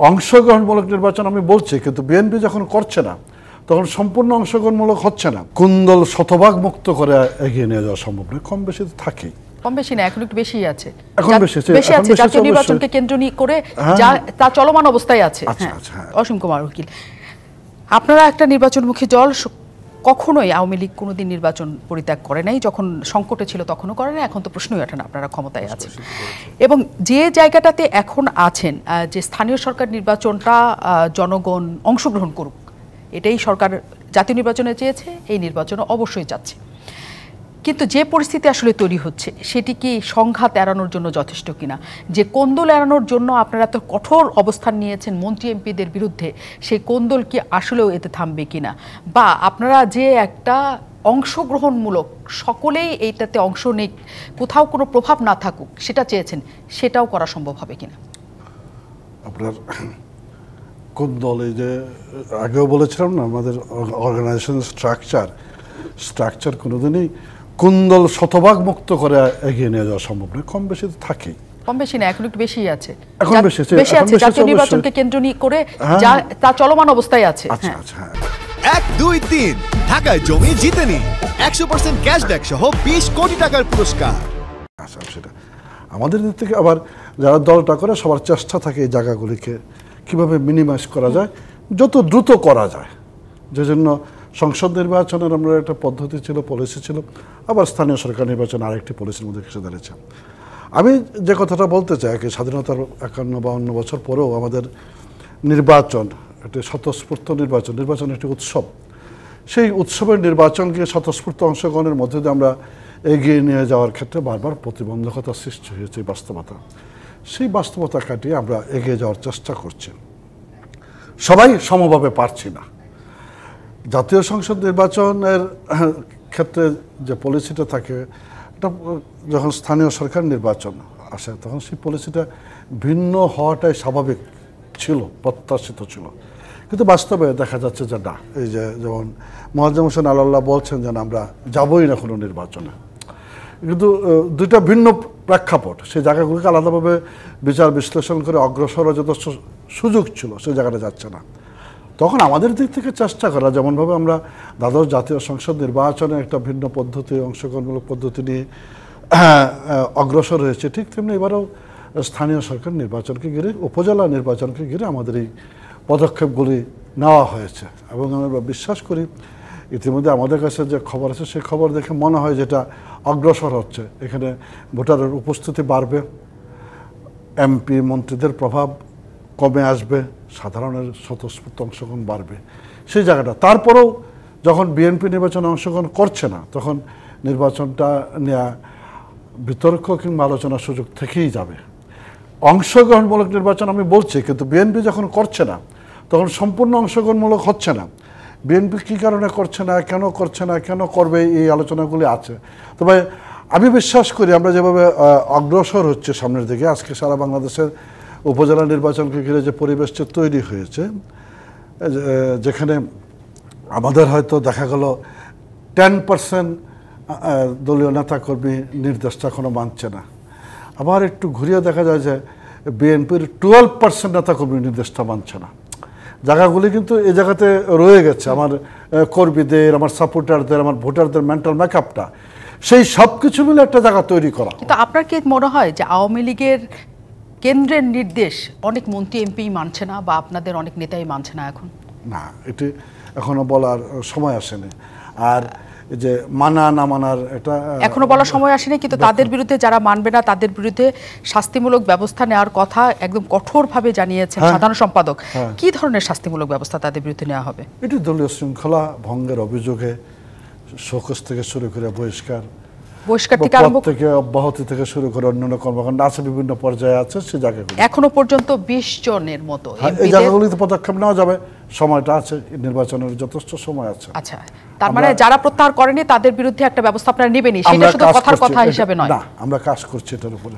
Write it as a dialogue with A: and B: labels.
A: অংশগ্রহণমূলক নির্বাচন আমি বলছি, কিন্তু বিএনপি যখন করছে না তখন সম্পূর্ণ অংশগ্রহণমূলক হচ্ছে না। কোন দল শতভাগ মুক্ত করে এগিয়ে নিয়ে যাওয়া সম্ভব নয়, কম বেশি তো থাকেই।
B: কম বেশি না, এখন একটু বেশি আছে।
A: এখন বেশি
B: আছে, জাতীয় নির্বাচনকে কেন্দ্র করে তা চলমান অবস্থায় আছে। অসীম কুমার উকিল, আপনারা একটা নির্বাচনমুখী দল, কখনোই আওয়ামী লীগ কোনোদিন নির্বাচন পরিত্যাগ করে নাই, যখন সংকটে ছিল তখনও করে নাই, এখন তো প্রশ্নই ওঠে না, আপনারা ক্ষমতায় আছেন। এবং যে জায়গাটাতে এখন আছেন, যে স্থানীয় সরকার নির্বাচনটা জনগণ অংশগ্রহণ করুক, এটাই সরকার জাতীয় নির্বাচনে চেয়েছে, এই নির্বাচনে অবশ্যই চাচ্ছে। কিন্তু যে পরিস্থিতি আসলে তৈরি হচ্ছে সেটি কি সংঘাত এড়ানোর জন্য যথেষ্ট কিনা? যে কোন্দল এড়ানোর জন্য আপনারা এত কঠোর অবস্থান নিয়েছেন মন্ত্রী এমপিদের বিরুদ্ধে, সেই কোন্দল কি আসলেও এতে থামবে কিনা? বা আপনারা যে একটা অংশগ্রহণমূলক, সকলেই এইটাতে অংশ নেই, কোথাও কোনো প্রভাব না থাকুক, সেটা চেয়েছেন, সেটাও করা সম্ভব হবে কিনা?
A: আপনার কোন দলে যে আগেও বলেছিলাম না, আমাদের অর্গানাইজেশন স্ট্রাকচার কোনোদিনই কোন দল শতভাগ মুক্ত করে এগিয়ে নিয়ে যাওয়া সম্ভব নয়, কম বেশি তো থাকেই।
B: কম বেশি না, এখন একটু বেশি আছে।
A: এখন বেশি
B: আছে, জাতীয় নির্বাচনকে কেন্দ্র করে তা চলমান অবস্থায় আছে।
A: আচ্ছা আচ্ছা,
C: 1, 2, 3 ঢাকায় জমি জিতে নিন 100% ক্যাশব্যাক সহ 20 কোটি টাকার পুরস্কার।
A: আচ্ছা, সেটা আমাদের দিক থেকে আবার যারা দলটা করে সবার চেষ্টা থাকে এই জায়গাগুলিকে কিভাবে মিনিমাইজ করা যায়, যত দ্রুত করা যায়। যে জন্য সংসদ নির্বাচনের আমরা একটা পদ্ধতি ছিল, পলিসি ছিল, আবার স্থানীয় সরকার নির্বাচন আরেকটি পলিসির মধ্যে এসে দাঁড়িয়েছে। আমি যে কথাটা বলতে চাই, কি স্বাধীনতার 51-52 বছর পরেও আমাদের নির্বাচন একটি স্বতঃস্ফূর্ত নির্বাচন একটি উৎসব। সেই উৎসবের নির্বাচনকে স্বতঃস্ফূর্ত অংশগ্রহণের মধ্যে দিয়ে আমরা এগিয়ে নিয়ে যাওয়ার ক্ষেত্রে বারবার প্রতিবন্ধকতা সৃষ্টি হয়েছে। বাস্তবতা, সেই বাস্তবতা কাটিয়ে আমরা এগিয়ে যাওয়ার চেষ্টা করছি। সবাই সমভাবে পারছি না। জাতীয় সংসদ নির্বাচনের ক্ষেত্রে যে পলিসিটা থাকে, এটা যখন স্থানীয় সরকার নির্বাচন আসে তখন সেই পলিসিটা ভিন্ন হওয়াটাই স্বাভাবিক ছিল, প্রত্যাশিত ছিল। কিন্তু বাস্তবে দেখা যাচ্ছে যে না, এই যে যেমন মোয়াজ্জেম হোসেন আলাল্লাহ বলছেন যে আমরা যাবই না কোনো নির্বাচনে, কিন্তু দুইটা ভিন্ন প্রেক্ষাপট। সেই জায়গাগুলিকে আলাদাভাবে বিচার বিশ্লেষণ করে অগ্রসর যথেষ্ট সুযোগ ছিল, সেই জায়গাটা যাচ্ছে না। তখন আমাদের দিক থেকে চেষ্টা করা, যেমনভাবে আমরা দ্বাদশ জাতীয় সংসদ নির্বাচনে একটা ভিন্ন পদ্ধতি, অংশগ্রহণমূলক পদ্ধতি নিয়ে অগ্রসর হয়েছে, ঠিক তেমনি এবারেও স্থানীয় সরকার নির্বাচনকে ঘিরে, উপজেলা নির্বাচনকে ঘিরে আমাদের এই পদক্ষেপগুলি নেওয়া হয়েছে। এবং আমরা বিশ্বাস করি ইতিমধ্যে আমাদের কাছে যে খবর আছে সেই খবর দেখে মনে হয় যেটা অগ্রসর হচ্ছে। এখানে ভোটারের উপস্থিতি বাড়বে, এমপি মন্ত্রীদের প্রভাব কমে আসবে, সাধারণের স্বতঃস্ফূর্ত অংশগ্রহণ বাড়বে, সেই জায়গাটা। তারপরেও যখন বিএনপি নির্বাচনে অংশগ্রহণ করছে না, তখন নির্বাচনটা নেওয়া বিতর্ক কিংবা আলোচনার সুযোগ থেকেই যাবে। অংশগ্রহণমূলক নির্বাচন আমি বলছি, কিন্তু বিএনপি যখন করছে না তখন সম্পূর্ণ অংশগ্রহণমূলক হচ্ছে না। বিএনপি কী কারণে করছে না, কেন করছে না, কেন করবে, এই আলোচনাগুলি আছে। তবে আমি বিশ্বাস করি আমরা যেভাবে অগ্রসর হচ্ছে সামনের দিকে, আজকে সারা বাংলাদেশের উপজেলা নির্বাচনকে ঘিরে যে পরিবেশটা তৈরি হয়েছে, যেখানে আমাদের হয়তো দেখা গেল 10% দলীয় নেতাকর্মী নির্দেশটা এখনো মানছে না, আবার একটু ঘুরিয়ে দেখা যায় যে বিএনপির 12% নেতাকর্মী নির্দেশটা মানছে না। জায়গাগুলি কিন্তু এই জায়গাতে রয়ে গেছে। আমার কর্মীদের, আমার সাপোর্টারদের, আমার ভোটারদের মেন্টাল মেকআপটা, সেই সব কিছু মিলে একটা জায়গা তৈরি করা।
B: কিন্তু আপনার কি মনে হয় যে আওয়ামী লীগের কেন্দ্রের নির্দেশ অনেক মন্ত্রী এমপি মানছে না, বা আপনাদের অনেক নেতাই মানছে না এখন?
A: না, এটি এখনো বলার সময় আসেনি। আর যে মানা না মানার, এটা
B: এখনো বলার সময় আসেনি, কিন্তু তাদের বিরুদ্ধে যারা মানবে না তাদের বিরুদ্ধে শাস্তিমূলক ব্যবস্থা নেওয়ার কথা একদম কঠোরভাবে জানিয়েছেন সাধারণ সম্পাদক। কি ধরনের শাস্তিমূলক ব্যবস্থা তাদের বিরুদ্ধে নেওয়া হবে?
A: এটি দলীয় শৃঙ্খলা ভঙ্গের অভিযোগে শোকজ থেকে শুরু করে বহিষ্কার থেকে অব্যাহতি থেকে শুরু করে অন্যান্য কর্মকাণ্ড আছে, বিভিন্ন পর্যায়ে আছে। সে জায়গাগুলো
B: এখনো পর্যন্ত 20 জনের মতো
A: এই জায়গাগুলিতে পদক্ষেপ নেওয়া যাবে, সময়টা আছে, নির্বাচনের যথেষ্ট সময় আছে।
B: আচ্ছা, তার মানে যারা প্রত্যাহার করেনি তাদের বিরুদ্ধে একটা ব্যবস্থা আপনারা নেবেনই, সেটা শুধু কথার কথা হিসাবে নয়।
A: না, আমরা কাজ করছি এটার উপরে।